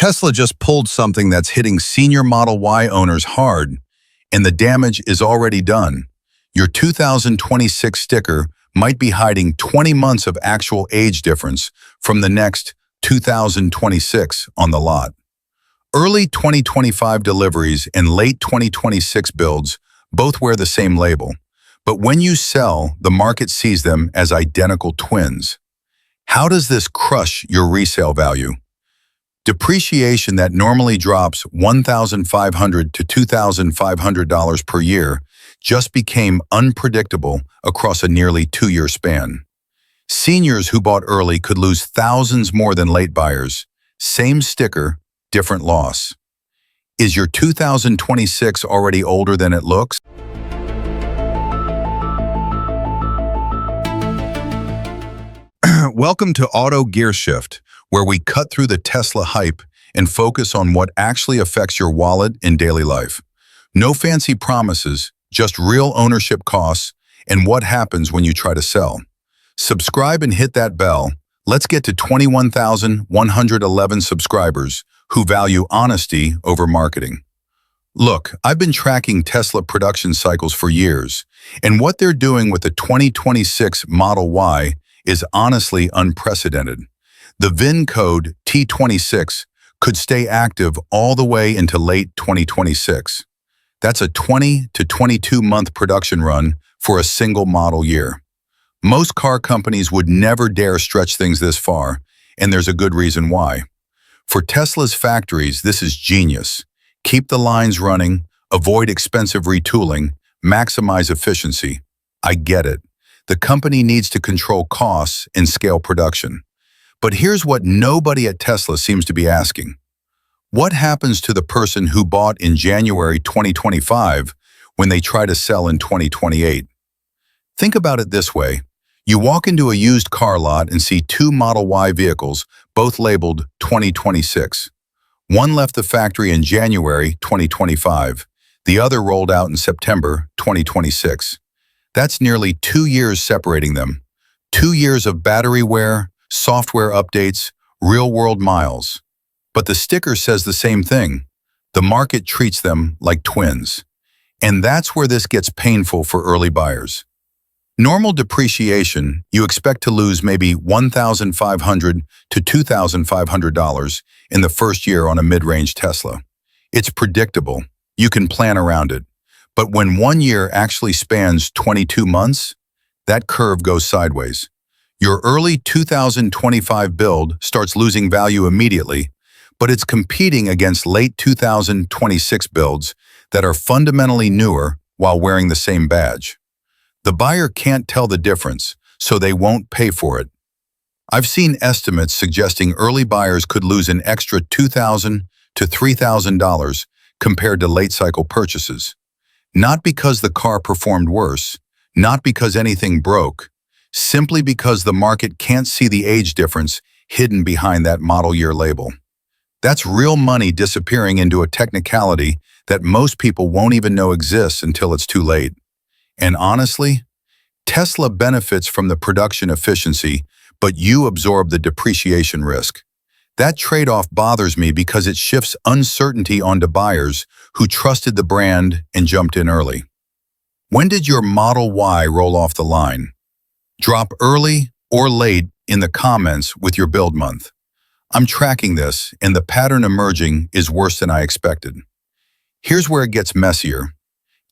Tesla just pulled something that's hitting senior Model Y owners hard, and the damage is already done. Your 2026 sticker might be hiding 20 months of actual age difference from the next 2026 on the lot. Early 2025 deliveries and late 2026 builds both wear the same label, but when you sell, the market sees them as identical twins. How does this crush your resale value? Depreciation that normally drops $1,500 to $2,500 per year just became unpredictable across a nearly 2-year span. Seniors who bought early could lose thousands more than late buyers. Same sticker, different loss. Is your 2026 already older than it looks? Welcome to Auto Gear Shift, where we cut through the Tesla hype and focus on what actually affects your wallet in daily life. No fancy promises, just real ownership costs and what happens when you try to sell. Subscribe and hit that bell. Let's get to 21,111 subscribers who value honesty over marketing. Look, I've been tracking Tesla production cycles for years, and what they're doing with the 2026 Model Y is honestly unprecedented. The VIN code T26 could stay active all the way into late 2026. That's a 20 to 22-month production run for a single model year. Most car companies would never dare stretch things this far, and there's a good reason why. For Tesla's factories, this is genius. Keep the lines running, avoid expensive retooling, maximize efficiency. I get it. The company needs to control costs and scale production. But here's what nobody at Tesla seems to be asking. What happens to the person who bought in January 2025 when they try to sell in 2028? Think about it this way. You walk into a used car lot and see 2 Model Y vehicles, both labeled 2026. One left the factory in January 2025. The other rolled out in September 2026. That's nearly 2 years separating them. 2 years of battery wear, software updates, real-world miles. But the sticker says the same thing. The market treats them like twins. And that's where this gets painful for early buyers. Normal depreciation, you expect to lose maybe $1,500 to $2,500 in the first year on a mid-range Tesla. It's predictable. You can plan around it. But when 1 year actually spans 22 months, that curve goes sideways. Your early 2025 build starts losing value immediately, but it's competing against late 2026 builds that are fundamentally newer while wearing the same badge. The buyer can't tell the difference, so they won't pay for it. I've seen estimates suggesting early buyers could lose an extra $2,000 to $3,000 compared to late-cycle purchases. Not because the car performed worse, not because anything broke, simply because the market can't see the age difference hidden behind that model year label. That's real money disappearing into a technicality that most people won't even know exists until it's too late. And honestly, Tesla benefits from the production efficiency, but you absorb the depreciation risk. That trade-off bothers me because it shifts uncertainty onto buyers who trusted the brand and jumped in early. When did your Model Y roll off the line? Drop early or late in the comments with your build month. I'm tracking this, and the pattern emerging is worse than I expected. Here's where it gets messier.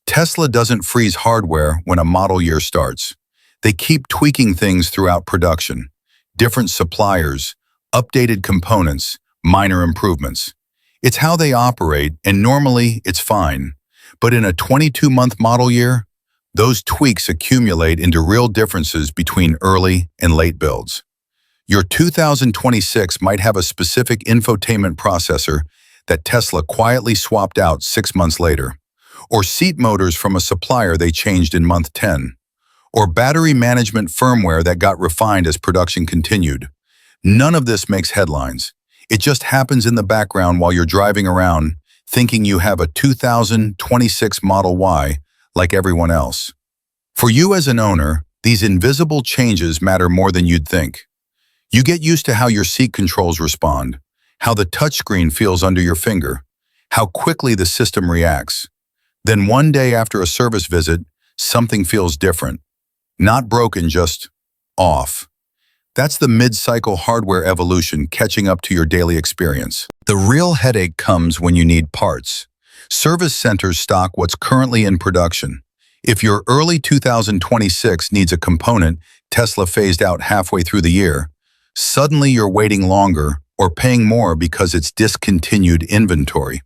Tesla doesn't freeze hardware when a model year starts. They keep tweaking things throughout production. Different suppliers, updated components, minor improvements. It's how they operate, and normally it's fine. But in a 22-month model year, those tweaks accumulate into real differences between early and late builds. Your 2026 might have a specific infotainment processor that Tesla quietly swapped out 6 months later, or seat motors from a supplier they changed in month 10, or battery management firmware that got refined as production continued. None of this makes headlines. It just happens in the background while you're driving around thinking you have a 2026 Model Y like everyone else. For you as an owner, these invisible changes matter more than you'd think. You get used to how your seat controls respond, how the touchscreen feels under your finger, how quickly the system reacts. Then one day after a service visit, something feels different. Not broken, just off. That's the mid-cycle hardware evolution catching up to your daily experience. The real headache comes when you need parts. Service centers stock what's currently in production. If your early 2026 needs a component Tesla phased out halfway through the year, suddenly you're waiting longer or paying more because it's discontinued inventory.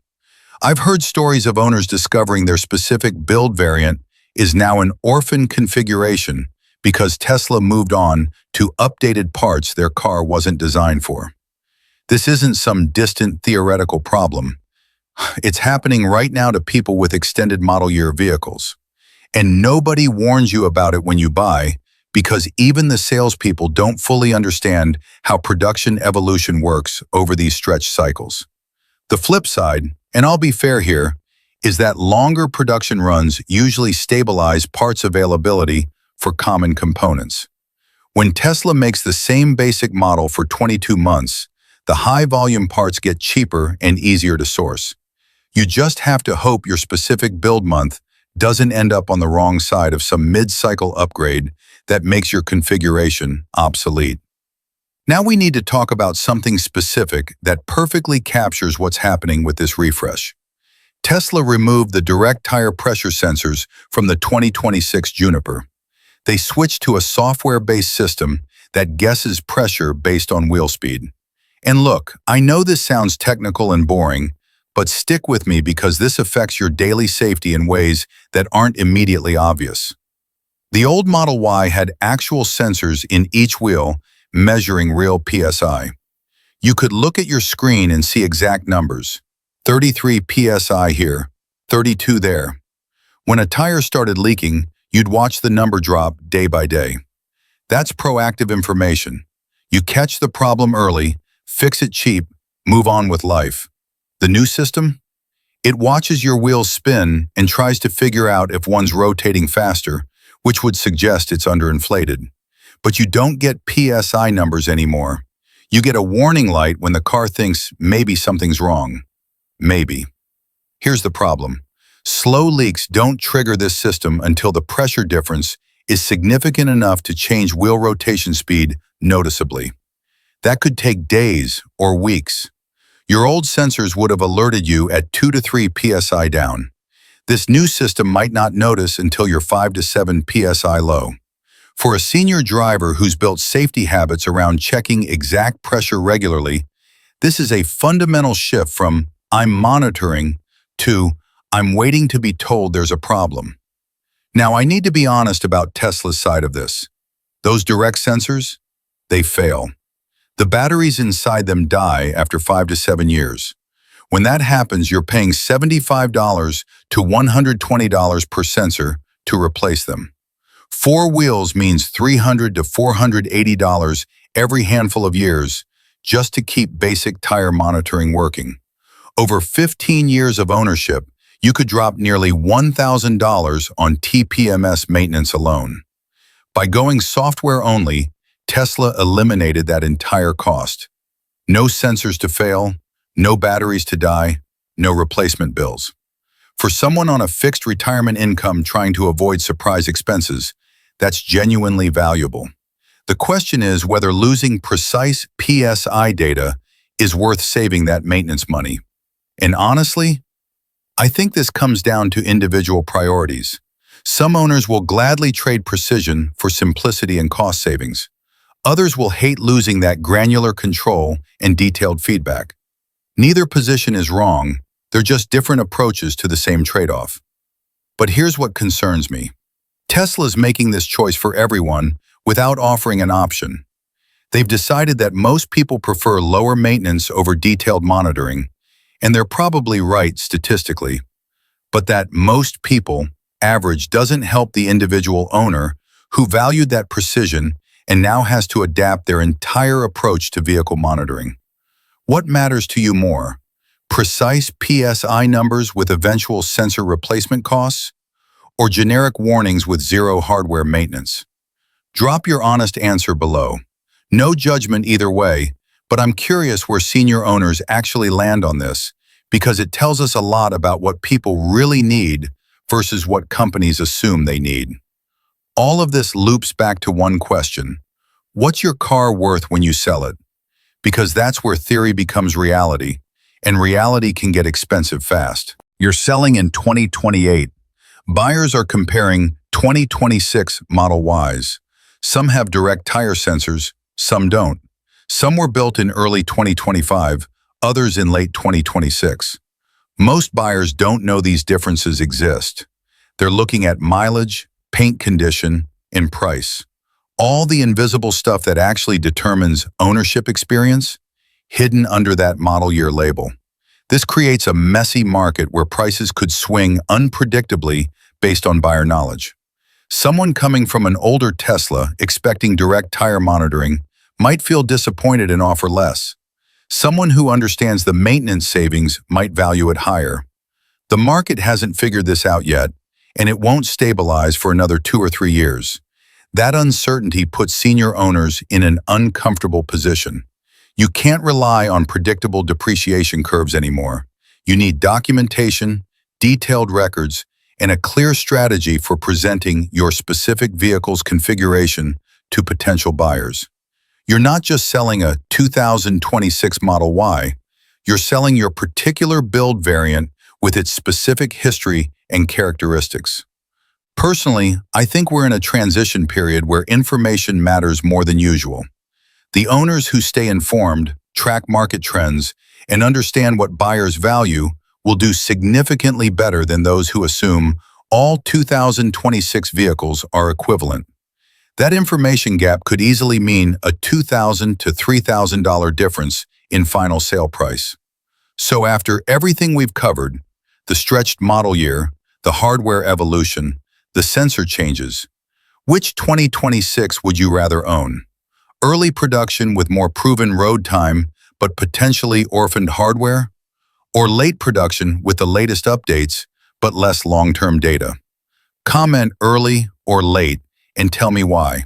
I've heard stories of owners discovering their specific build variant is now an orphan configuration because Tesla moved on to updated parts their car wasn't designed for. This isn't some distant theoretical problem. It's happening right now to people with extended model year vehicles. And nobody warns you about it when you buy because even the salespeople don't fully understand how production evolution works over these stretched cycles. The flip side, and I'll be fair here, is that longer production runs usually stabilize parts availability for common components. When Tesla makes the same basic model for 22 months, the high-volume parts get cheaper and easier to source. You just have to hope your specific build month doesn't end up on the wrong side of some mid-cycle upgrade that makes your configuration obsolete. Now we need to talk about something specific that perfectly captures what's happening with this refresh. Tesla removed the direct tire pressure sensors from the 2026 Juniper. They switched to a software-based system that guesses pressure based on wheel speed. And look, I know this sounds technical and boring, but stick with me because this affects your daily safety in ways that aren't immediately obvious. The old Model Y had actual sensors in each wheel measuring real PSI. You could look at your screen and see exact numbers. 33 PSI here, 32 there. When a tire started leaking, you'd watch the number drop day by day. That's proactive information. You catch the problem early, fix it cheap, move on with life. The new system? It watches your wheels spin and tries to figure out if one's rotating faster, which would suggest it's underinflated. But you don't get PSI numbers anymore. You get a warning light when the car thinks maybe something's wrong. Maybe. Here's the problem. Slow leaks don't trigger this system until the pressure difference is significant enough to change wheel rotation speed noticeably. That could take days or weeks. Your old sensors would have alerted you at 2 to 3 PSI down. This new system might not notice until you're 5 to 7 PSI low. For a senior driver who's built safety habits around checking exact pressure regularly, this is a fundamental shift from "I'm monitoring" to "I'm waiting to be told there's a problem." Now, I need to be honest about Tesla's side of this. Those direct sensors, they fail. The batteries inside them die after 5 to 7 years. When that happens, you're paying $75 to $120 per sensor to replace them. 4 wheels means $300 to $480 every handful of years just to keep basic tire monitoring working. Over 15 years of ownership, you could drop nearly $1,000 on TPMS maintenance alone. By going software only, Tesla eliminated that entire cost. No sensors to fail, no batteries to die, no replacement bills. For someone on a fixed retirement income trying to avoid surprise expenses, that's genuinely valuable. The question is whether losing precise PSI data is worth saving that maintenance money. And honestly, I think this comes down to individual priorities. Some owners will gladly trade precision for simplicity and cost savings. Others will hate losing that granular control and detailed feedback. Neither position is wrong, they're just different approaches to the same trade-off. But here's what concerns me. Tesla's making this choice for everyone without offering an option. They've decided that most people prefer lower maintenance over detailed monitoring, and they're probably right statistically. But that most people average doesn't help the individual owner who valued that precision and now has to adapt their entire approach to vehicle monitoring. What matters to you more? Precise PSI numbers with eventual sensor replacement costs, or generic warnings with zero hardware maintenance? Drop your honest answer below. No judgment either way, But I'm curious where senior owners actually land on this, because it tells us a lot about what people really need versus what companies assume they need. All of this loops back to one question. What's your car worth when you sell it? Because that's where theory becomes reality, and reality can get expensive fast. You're selling in 2028. Buyers are comparing 2026 Model Ys. Some have direct tire sensors, some don't. Some were built in early 2025, others in late 2026. Most buyers don't know these differences exist. They're looking at mileage, paint condition, and price. All the invisible stuff that actually determines ownership experience, hidden under that model year label. This creates a messy market where prices could swing unpredictably based on buyer knowledge. Someone coming from an older Tesla expecting direct tire monitoring might feel disappointed and offer less. Someone who understands the maintenance savings might value it higher. The market hasn't figured this out yet, and it won't stabilize for another 2 or 3 years. That uncertainty puts senior owners in an uncomfortable position. You can't rely on predictable depreciation curves anymore. You need documentation, detailed records, and a clear strategy for presenting your specific vehicle's configuration to potential buyers. You're not just selling a 2026 Model Y, you're selling your particular build variant with its specific history and characteristics. Personally, I think we're in a transition period where information matters more than usual. The owners who stay informed, track market trends, and understand what buyers value will do significantly better than those who assume all 2026 vehicles are equivalent. That information gap could easily mean a $2,000 to $3,000 difference in final sale price. So after everything we've covered, the stretched model year, the hardware evolution, the sensor changes, which 2026 would you rather own? Early production with more proven road time but potentially orphaned hardware? Or late production with the latest updates but less long-term data? Comment early or late and tell me why.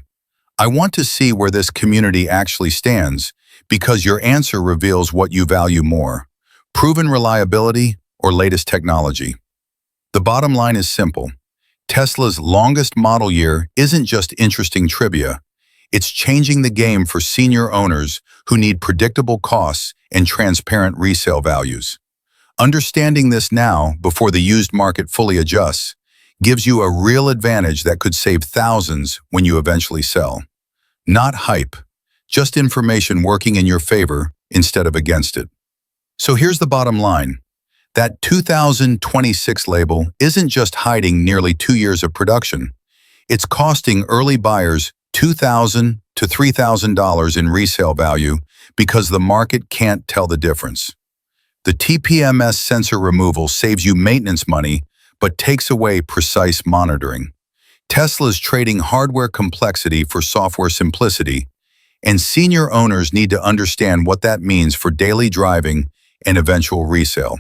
I want to see where this community actually stands, because your answer reveals what you value more: proven reliability or latest technology. The bottom line is simple. Tesla's longest model year isn't just interesting trivia. It's changing the game for senior owners who need predictable costs and transparent resale values. Understanding this now, before the used market fully adjusts, gives you a real advantage that could save thousands when you eventually sell. Not hype, just information working in your favor instead of against it. So here's the bottom line. That 2026 label isn't just hiding nearly 2 years of production. It's costing early buyers $2,000 to $3,000 in resale value because the market can't tell the difference. The TPMS sensor removal saves you maintenance money but takes away precise monitoring. Tesla's trading hardware complexity for software simplicity, and senior owners need to understand what that means for daily driving and eventual resale.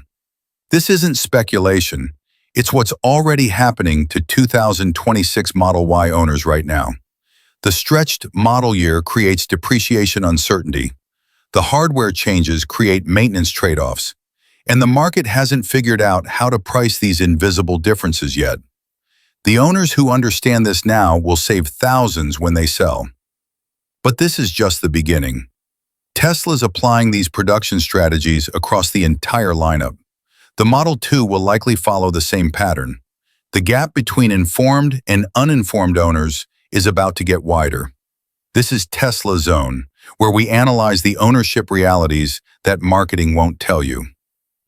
This isn't speculation. It's what's already happening to 2026 Model Y owners right now. The stretched model year creates depreciation uncertainty. The hardware changes create maintenance trade-offs, and the market hasn't figured out how to price these invisible differences yet. The owners who understand this now will save thousands when they sell. But this is just the beginning. Tesla's applying these production strategies across the entire lineup. The Model 2 will likely follow the same pattern. The gap between informed and uninformed owners is about to get wider. This is Tesla Zone, where we analyze the ownership realities that marketing won't tell you.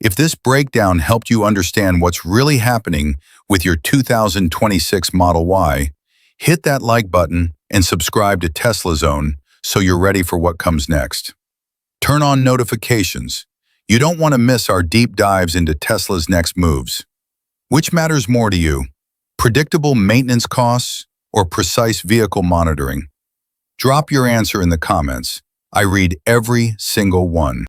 If this breakdown helped you understand what's really happening with your 2026 Model Y, hit that like button and subscribe to Tesla Zone so you're ready for what comes next. Turn on notifications. You don't want to miss our deep dives into Tesla's next moves. Which matters more to you? Predictable maintenance costs or precise vehicle monitoring? Drop your answer in the comments. I read every single one.